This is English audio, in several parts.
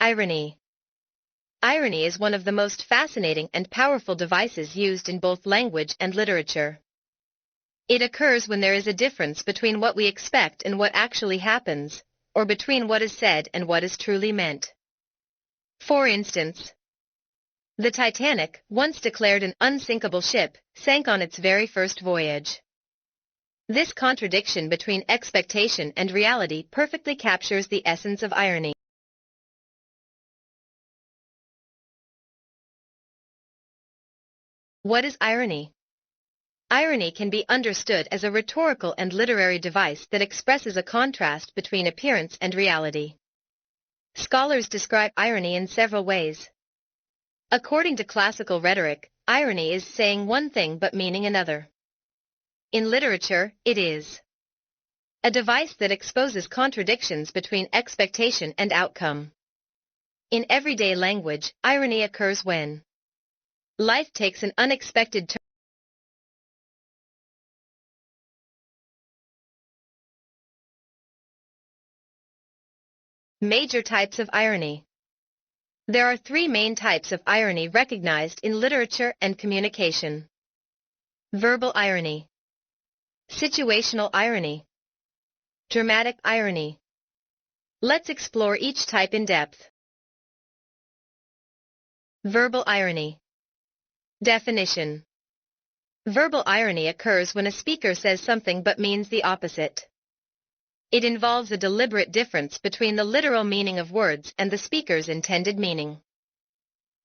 Irony. Irony is one of the most fascinating and powerful devices used in both language and literature. It occurs when there is a difference between what we expect and what actually happens, or between what is said and what is truly meant. For instance, the Titanic, once declared an unsinkable ship, sank on its very first voyage. This contradiction between expectation and reality perfectly captures the essence of irony. What is irony? Irony can be understood as a rhetorical and literary device that expresses a contrast between appearance and reality. Scholars describe irony in several ways. According to classical rhetoric, irony is saying one thing but meaning another. In literature, it is a device that exposes contradictions between expectation and outcome. In everyday language, irony occurs when life takes an unexpected turn. Major types of irony. There are three main types of irony recognized in literature and communication. Verbal irony, situational irony, dramatic irony. Let's explore each type in depth. Verbal irony. Definition. Verbal irony occurs when a speaker says something but means the opposite. It involves a deliberate difference between the literal meaning of words and the speaker's intended meaning.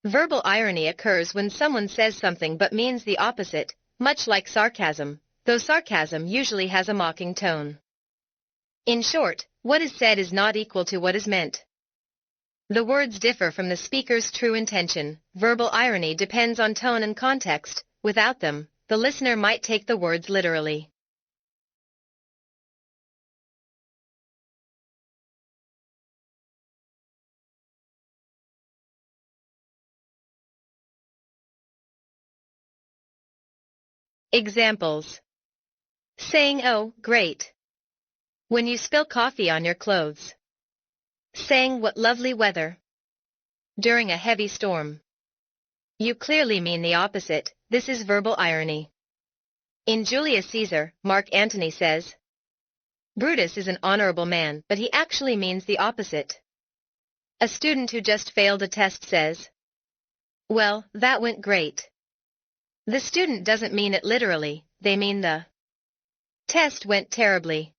Verbal irony occurs when someone says something but means the opposite, much like sarcasm, though sarcasm usually has a mocking tone. In short, what is said is not equal to what is meant. The words differ from the speaker's true intention. Verbal irony depends on tone and context. Without them, the listener might take the words literally. Examples. Saying, "Oh, great," when you spill coffee on your clothes. Saying, "What lovely weather," during a heavy storm. You clearly mean the opposite. This is verbal irony. In Julius Caesar, Mark Antony says, "Brutus is an honorable man, but he actually means the opposite." A student who just failed a test says, "Well, that went great." The student doesn't mean it literally, they mean the test went terribly.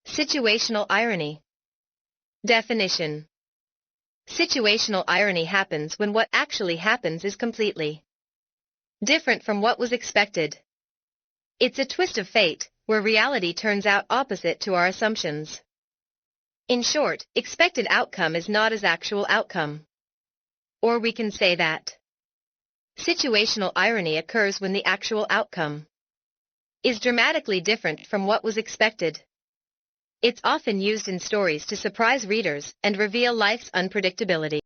Situational irony. Definition. Situational irony happens when what actually happens is completely different from what was expected. It's a twist of fate, where reality turns out opposite to our assumptions. In short, expected outcome is not as actual outcome. Or we can say that situational irony occurs when the actual outcome is dramatically different from what was expected. It's often used in stories to surprise readers and reveal life's unpredictability.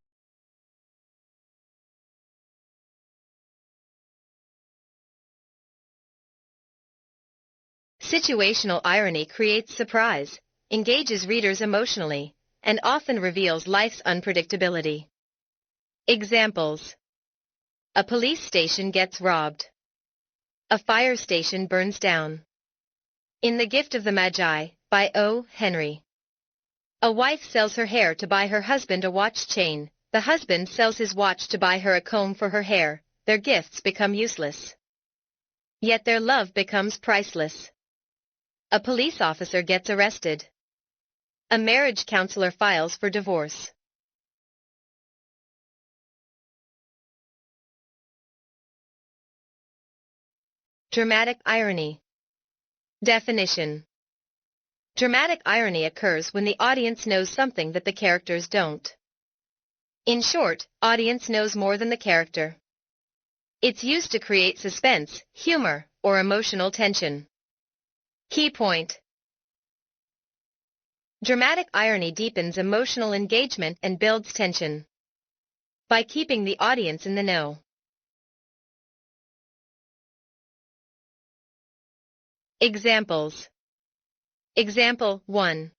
Situational irony creates surprise, engages readers emotionally, and often reveals life's unpredictability. Examples. A police station gets robbed. A fire station burns down. In The Gift of the Magi, by O. Henry. A wife sells her hair to buy her husband a watch chain. The husband sells his watch to buy her a comb for her hair. Their gifts become useless. Yet their love becomes priceless. A police officer gets arrested. A marriage counselor files for divorce. Dramatic irony. Definition. Dramatic irony occurs when the audience knows something that the characters don't. In short, audience knows more than the character. It's used to create suspense, humor, or emotional tension. Key point. Dramatic irony deepens emotional engagement and builds tension by keeping the audience in the know. Examples. Example 1.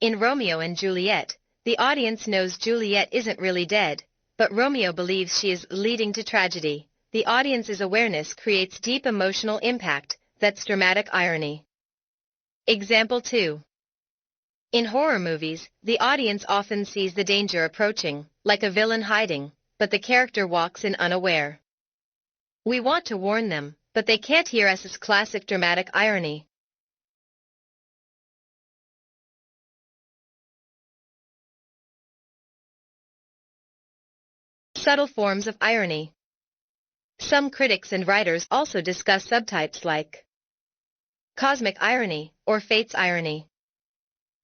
In Romeo and Juliet, the audience knows Juliet isn't really dead, but Romeo believes she is, leading to tragedy. The audience's awareness creates deep emotional impact. That's dramatic irony. Example 2. In horror movies, the audience often sees the danger approaching, like a villain hiding, but the character walks in unaware. We want to warn them, but they can't hear us. As classic dramatic irony. Subtle forms of irony. Some critics and writers also discuss subtypes like cosmic irony or fate's irony.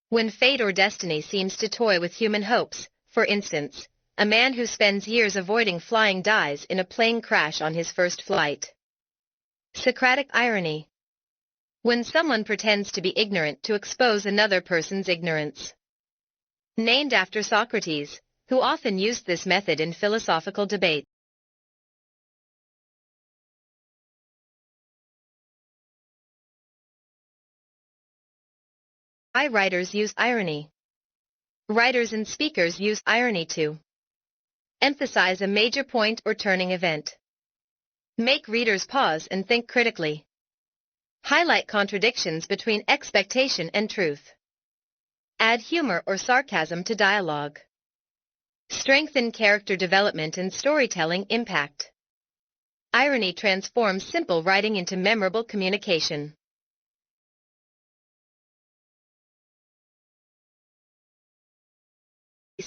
When fate or destiny seems to toy with human hopes, for instance, a man who spends years avoiding flying dies in a plane crash on his first flight. Socratic irony. When someone pretends to be ignorant to expose another person's ignorance. Named after Socrates, who often used this method in philosophical debate. Why writers use irony. Writers and speakers use irony to emphasize a major point or turning event, make readers pause and think critically, highlight contradictions between expectation and truth, add humor or sarcasm to dialogue, strengthen character development and storytelling impact. Irony transforms simple writing into memorable communication.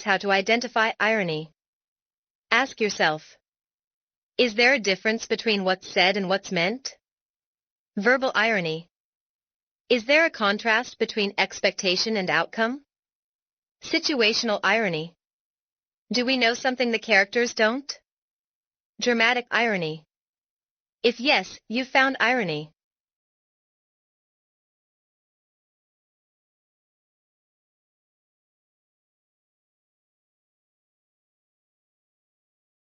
How to identify irony. Ask yourself, is there a difference between what's said and what's meant? Verbal irony. Is there a contrast between expectation and outcome? Situational irony. Do we know something the characters don't? Dramatic irony. If yes, you found irony.